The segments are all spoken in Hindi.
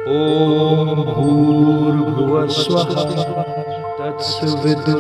ॐ भूर्भुवः स्वः तत्सवितुर्वरेण्यं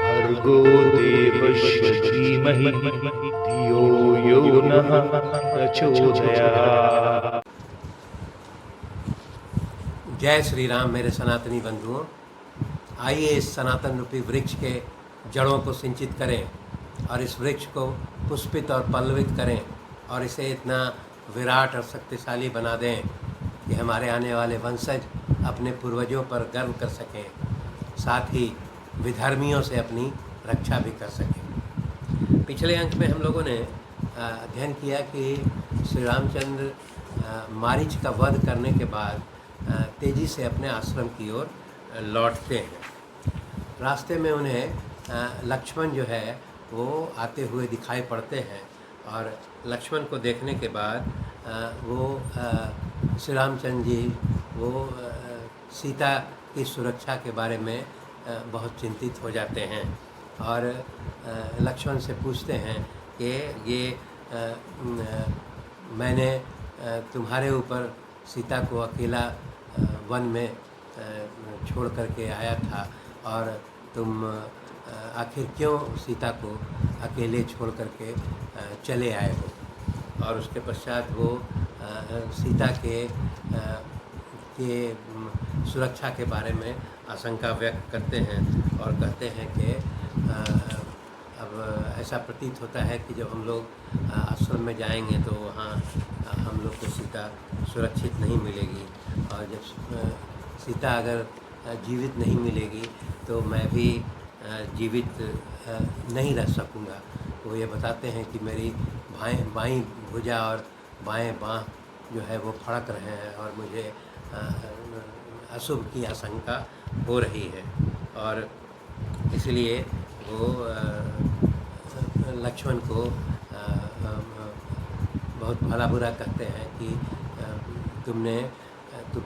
भर्गो देवस्य धीमहि धियो यो नः प्रचोदयात्। जय श्री राम मेरे सनातनी बंधुओं। आइए इस सनातन रूपी वृक्ष के जड़ों को सिंचित करें और इस वृक्ष को पुष्पित और पल्लवित करें और इसे इतना विराट और शक्तिशाली बना दें कि हमारे आने वाले वंशज अपने पूर्वजों पर गर्व कर सकें, साथ ही विधर्मियों से अपनी रक्षा भी कर सकें। पिछले अंक में हम लोगों ने अध्ययन किया कि श्री रामचंद्र मारीच का वध करने के बाद तेज़ी से अपने आश्रम की ओर लौटते हैं। रास्ते में उन्हें लक्ष्मण जो है वो आते हुए दिखाई पड़ते हैं और लक्ष्मण को देखने के बाद वो श्री रामचंद्र जी वो सीता की सुरक्षा के बारे में बहुत चिंतित हो जाते हैं और लक्ष्मण से पूछते हैं कि ये मैंने तुम्हारे ऊपर सीता को अकेला वन में छोड़ करके आया था और तुम आखिर क्यों सीता को अकेले छोड़ करके चले आए हो। और उसके पश्चात वो सीता के सुरक्षा के बारे में आशंका व्यक्त करते हैं और कहते हैं कि अब ऐसा प्रतीत होता है कि जब हम लोग आश्रम में जाएंगे तो वहाँ हम लोग को सीता सुरक्षित नहीं मिलेगी और जब सीता अगर जीवित नहीं मिलेगी तो मैं भी जीवित नहीं रह सकूँगा। वो ये बताते हैं कि मेरी बाईं भुजा और बाएं बाँह जो है वो फड़क रहे हैं और मुझे अशुभ की आशंका हो रही है और इसलिए वो लक्ष्मण को बहुत भला बुरा कहते हैं कि तुम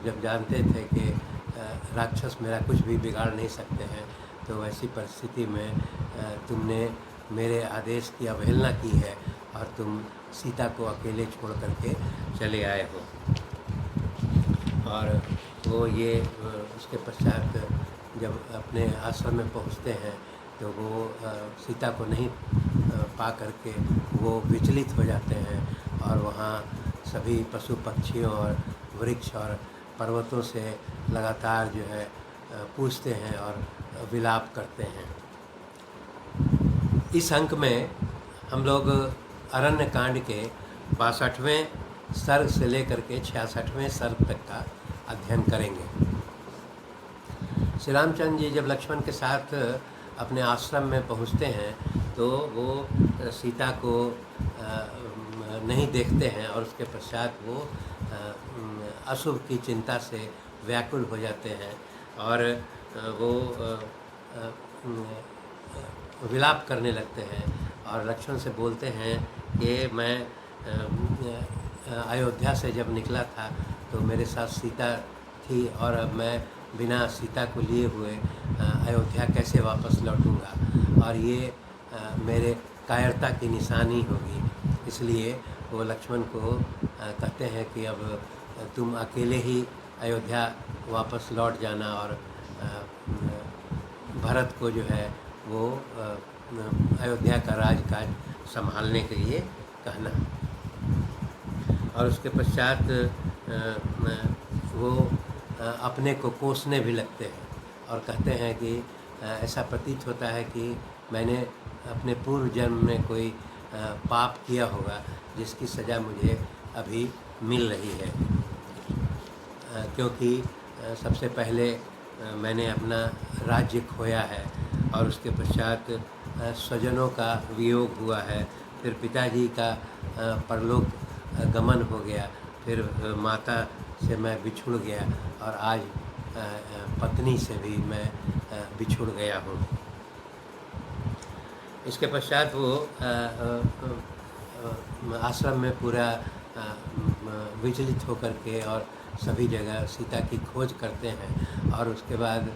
जब जानते थे कि राक्षस मेरा कुछ भी बिगाड़ नहीं सकते हैं तो वैसी परिस्थिति में तुमने मेरे आदेश की अवहेलना की है और तुम सीता को अकेले छोड़ करके चले आए हो। और वो ये उसके पश्चात जब अपने आश्रम में पहुंचते हैं तो वो सीता को नहीं पा करके वो विचलित हो जाते हैं और वहाँ सभी पशु पक्षियों और वृक्ष और पर्वतों से लगातार जो है पूछते हैं और विलाप करते हैं। इस अंक में हम लोग अरण्य कांड के 62वें सर्ग से लेकर के 66वें सर्ग तक का अध्ययन करेंगे। श्री रामचंद्र जी जब लक्ष्मण के साथ अपने आश्रम में पहुंचते हैं तो वो सीता को नहीं देखते हैं और उसके पश्चात वो अशुभ की चिंता से व्याकुल हो जाते हैं और वो विलाप करने लगते हैं और लक्ष्मण से बोलते हैं कि मैं अयोध्या से जब निकला था तो मेरे साथ सीता थी और अब मैं बिना सीता को लिए हुए अयोध्या कैसे वापस लौटूंगा और ये मेरे कायरता की निशानी होगी। इसलिए वो लक्ष्मण को कहते हैं कि अब तुम अकेले ही अयोध्या वापस लौट जाना और भरत को जो है वो अयोध्या का राजकाज संभालने के लिए कहना। और उसके पश्चात वो अपने को कोसने भी लगते हैं और कहते हैं कि ऐसा प्रतीत होता है कि मैंने अपने पूर्व जन्म में कोई पाप किया होगा जिसकी सज़ा मुझे अभी मिल रही है, क्योंकि सबसे पहले मैंने अपना राज्य खोया है और उसके पश्चात स्वजनों का वियोग हुआ है, फिर पिताजी का परलोक गमन हो गया, फिर माता से मैं बिछुड़ गया और आज पत्नी से भी मैं बिछुड़ गया हूँ। इसके पश्चात वो आश्रम में पूरा विचलित होकर के और सभी जगह सीता की खोज करते हैं और उसके बाद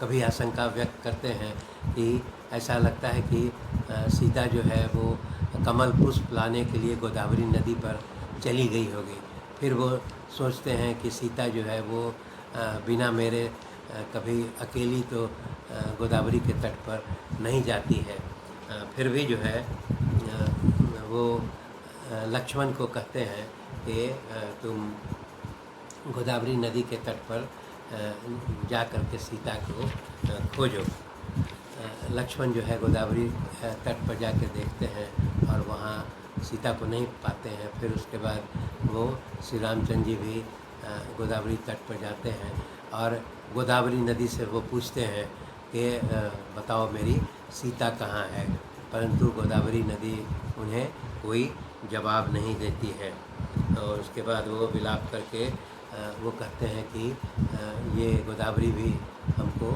कभी आशंका व्यक्त करते हैं कि ऐसा लगता है कि सीता जो है वो कमल पुष्प लाने के लिए गोदावरी नदी पर चली गई होगी। फिर वो सोचते हैं कि सीता जो है वो बिना मेरे कभी अकेली तो गोदावरी के तट पर नहीं जाती है। फिर भी जो है वो लक्ष्मण को कहते हैं कि तुम गोदावरी नदी के तट पर जा कर के सीता को खोजो। लक्ष्मण जो है गोदावरी तट पर जाकर देखते हैं और वहाँ सीता को नहीं पाते हैं। फिर उसके बाद वो श्री रामचंद्र जी भी गोदावरी तट पर जाते हैं और गोदावरी नदी से वो पूछते हैं कि बताओ मेरी सीता कहाँ है, परंतु गोदावरी नदी उन्हें कोई जवाब नहीं देती है। और उसके बाद वो विलाप करके वो कहते हैं कि ये गोदावरी भी हमको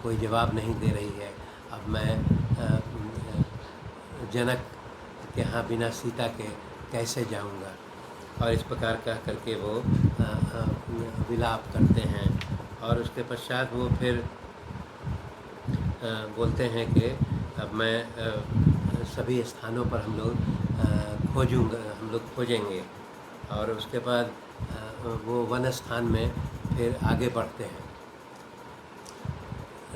कोई जवाब नहीं दे रही है। अब मैं जनक के यहाँ बिना सीता के कैसे जाऊँगा। और इस प्रकार कह करके वो विलाप करते हैं। और उसके पश्चात वो फिर बोलते हैं कि अब मैं सभी स्थानों पर हम लोग खोजेंगे। और उसके बाद वो वन स्थान में फिर आगे बढ़ते हैं।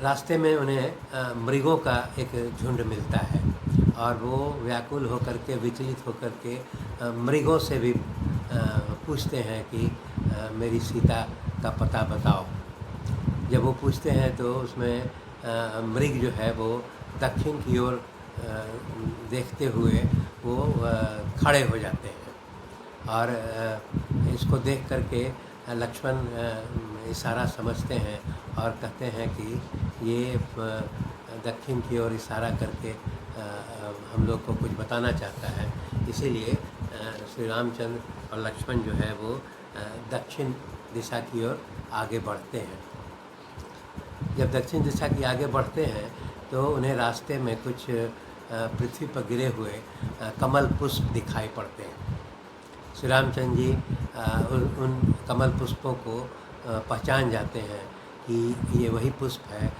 रास्ते में उन्हें मृगों का एक झुंड मिलता है और वो व्याकुल होकर के, विचलित होकर के मृगों से भी पूछते हैं कि मेरी सीता का पता बताओ। जब वो पूछते हैं तो उसमें मृग जो है वो दक्षिण की ओर देखते हुए वो खड़े हो जाते हैं। और इसको देख करके लक्ष्मण इशारा समझते हैं और कहते हैं कि ये दक्षिण की ओर इशारा करके हम लोग को कुछ बताना चाहता है। इसीलिए श्री रामचंद्र और लक्ष्मण जो है वो दक्षिण दिशा की ओर आगे बढ़ते हैं। जब दक्षिण दिशा की आगे बढ़ते हैं तो उन्हें रास्ते में कुछ पृथ्वी पर गिरे हुए कमल पुष्प दिखाई पड़ते हैं। श्री रामचंद्र जी उन कमल पुष्पों को पहचान जाते हैं कि ये वही पुष्प है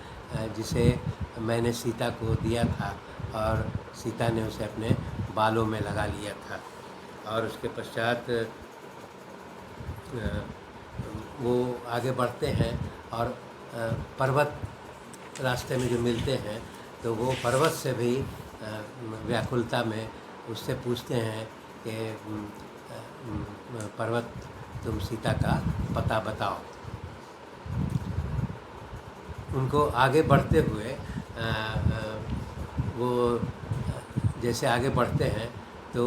जिसे मैंने सीता को दिया था और सीता ने उसे अपने बालों में लगा लिया था। और उसके पश्चात वो आगे बढ़ते हैं और पर्वत रास्ते में जो मिलते हैं तो वो पर्वत से भी व्याकुलता में उससे पूछते हैं कि पर्वत तुम सीता का पता बताओ। उनको आगे बढ़ते हुए वो जैसे आगे बढ़ते हैं तो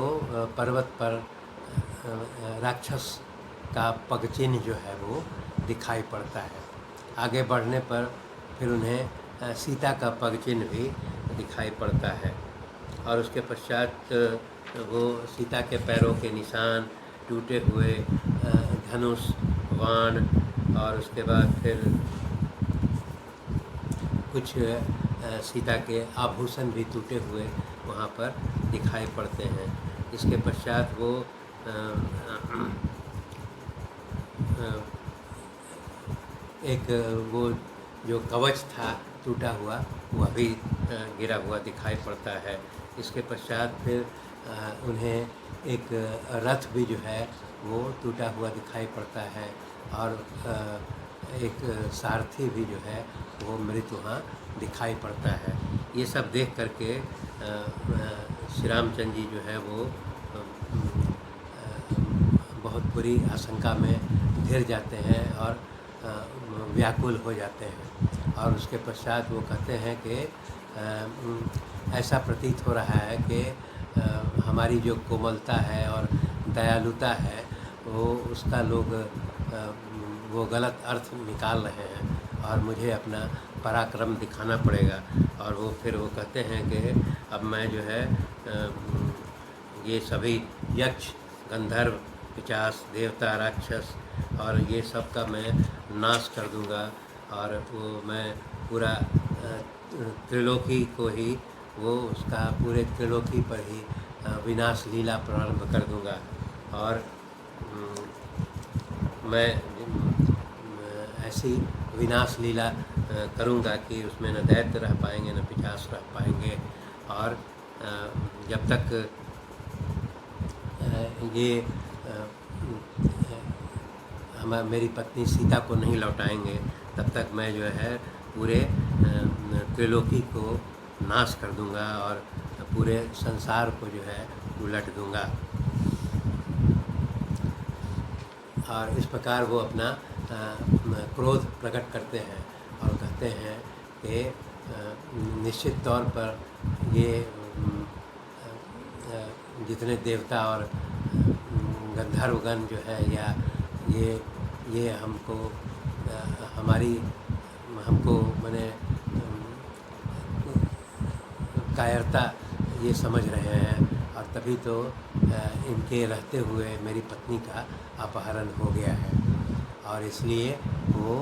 पर्वत पर राक्षस का पगचिन्ह जो है वो दिखाई पड़ता है। आगे बढ़ने पर फिर उन्हें सीता का पगचिन्ह भी दिखाई पड़ता है। और उसके पश्चात वो सीता के पैरों के निशान, टूटे हुए धनुष, बाण और उसके बाद फिर कुछ सीता के आभूषण भी टूटे हुए वहाँ पर दिखाई पड़ते हैं। इसके पश्चात वो एक वो जो कवच था टूटा हुआ वह भी गिरा हुआ दिखाई पड़ता है। इसके पश्चात फिर उन्हें एक रथ भी जो है वो टूटा हुआ दिखाई पड़ता है और एक सारथी भी जो है वो मृत वहाँ दिखाई पड़ता है। ये सब देख करके श्री रामचंद्र जी जो है वो बहुत बुरी आशंका में घिर जाते हैं और व्याकुल हो जाते हैं। और उसके पश्चात वो कहते हैं कि ऐसा प्रतीत हो रहा है कि हमारी जो कोमलता है और दयालुता है वो उसका लोग वो गलत अर्थ निकाल रहे हैं और मुझे अपना पराक्रम दिखाना पड़ेगा। और वो फिर वो कहते हैं कि अब मैं जो है ये सभी यक्ष, गंधर्व, पिशाच, देवता, राक्षस और ये सब का मैं नाश कर दूंगा और वो मैं पूरा त्रिलोकी को ही वो उसका पूरे त्रिलोकी पर ही विनाश लीला प्रारंभ कर दूंगा। और मैं ऐसी विनाश लीला करूंगा कि उसमें न दैत्य रह पाएंगे न पिशाच रह पाएंगे। और जब तक ये मेरी पत्नी सीता को नहीं लौटाएंगे, तब तक मैं जो है पूरे त्रिलोकी को नाश कर दूंगा और पूरे संसार को जो है उलट दूंगा। और इस प्रकार वो अपना क्रोध प्रकट करते हैं और कहते हैं कि निश्चित तौर पर ये जितने देवता और गंधर्वगण जो है या ये हमको माने कायरता ये समझ रहे हैं, और तभी तो इनके रहते हुए मेरी पत्नी का अपहरण हो गया है। और इसलिए वो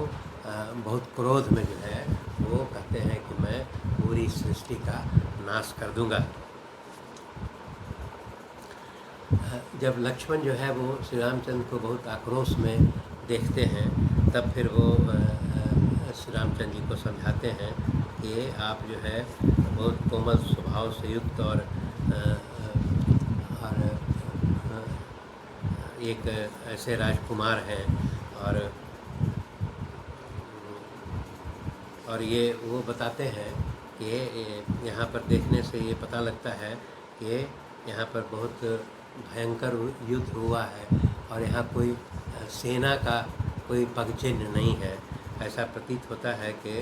बहुत क्रोध में जो है वो कहते हैं कि मैं पूरी सृष्टि का नाश कर दूंगा। जब लक्ष्मण जो है वो श्री रामचंद्र को बहुत आक्रोश में देखते हैं, तब फिर वो श्री रामचंद्र जी को समझाते हैं कि आप जो है बहुत कोमल स्वभाव से युक्त और एक ऐसे राजकुमार हैं, और ये वो बताते हैं कि यहाँ पर देखने से ये पता लगता है कि यहाँ पर बहुत भयंकर युद्ध हुआ है और यहाँ कोई सेना का कोई पगचिह्न नहीं है। ऐसा प्रतीत होता है कि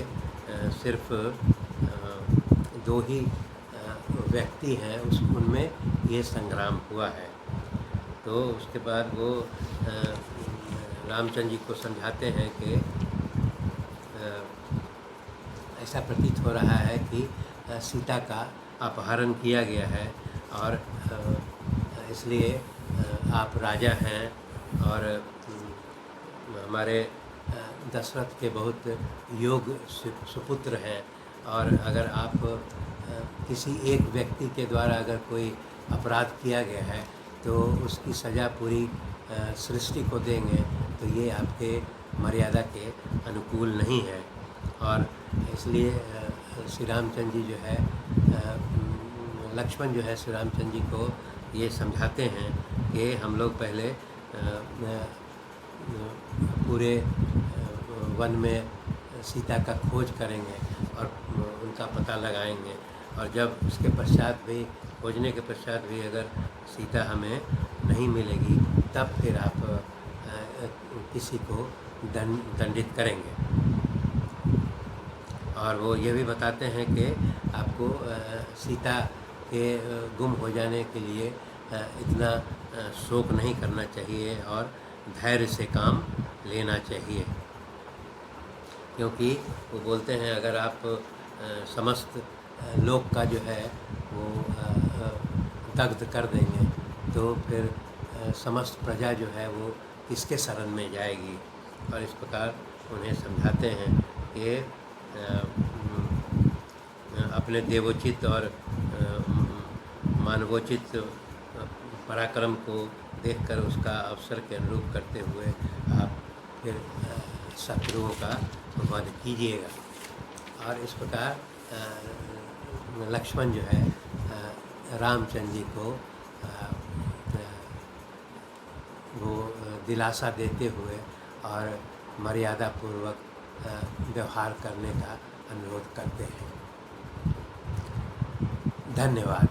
सिर्फ दो ही व्यक्ति हैं उनमें ये संग्राम हुआ है। तो उसके बाद वो रामचंद्र जी को समझाते हैं कि ऐसा प्रतीत हो रहा है कि सीता का अपहरण किया गया है, और इसलिए आप राजा हैं और हमारे दशरथ के बहुत योग्य सुपुत्र हैं, और अगर आप किसी एक व्यक्ति के द्वारा अगर कोई अपराध किया गया है तो उसकी सज़ा पूरी सृष्टि को देंगे, तो ये आपके मर्यादा के अनुकूल नहीं है। और इसलिए श्री रामचंद्र जी जो है लक्ष्मण जो है श्री रामचंद्र जी को ये समझाते हैं कि हम लोग पहले पूरे वन में सीता का खोज करेंगे और उनका पता लगाएंगे, और जब उसके पश्चात भी खोजने के पश्चात भी अगर सीता हमें नहीं मिलेगी तब फिर आप किसी को दंडित करेंगे। और वो ये भी बताते हैं कि आपको सीता के गुम हो जाने के लिए इतना शोक नहीं करना चाहिए और धैर्य से काम लेना चाहिए, क्योंकि वो बोलते हैं अगर आप समस्त लोक का जो है वो दग्ध कर देंगे तो फिर समस्त प्रजा जो है वो किसके शरण में जाएगी। और इस प्रकार उन्हें समझाते हैं कि अपने देवोचित और मानवोचित पराक्रम को देखकर उसका अवसर के अनुरूप करते हुए आप फिर शत्रुओं का वध कीजिएगा। और इस प्रकार लक्ष्मण जो है रामचंद्र जी को वो दिलासा देते हुए और मर्यादा पूर्वक व्यवहार करने का अनुरोध करते हैं। धन्यवाद।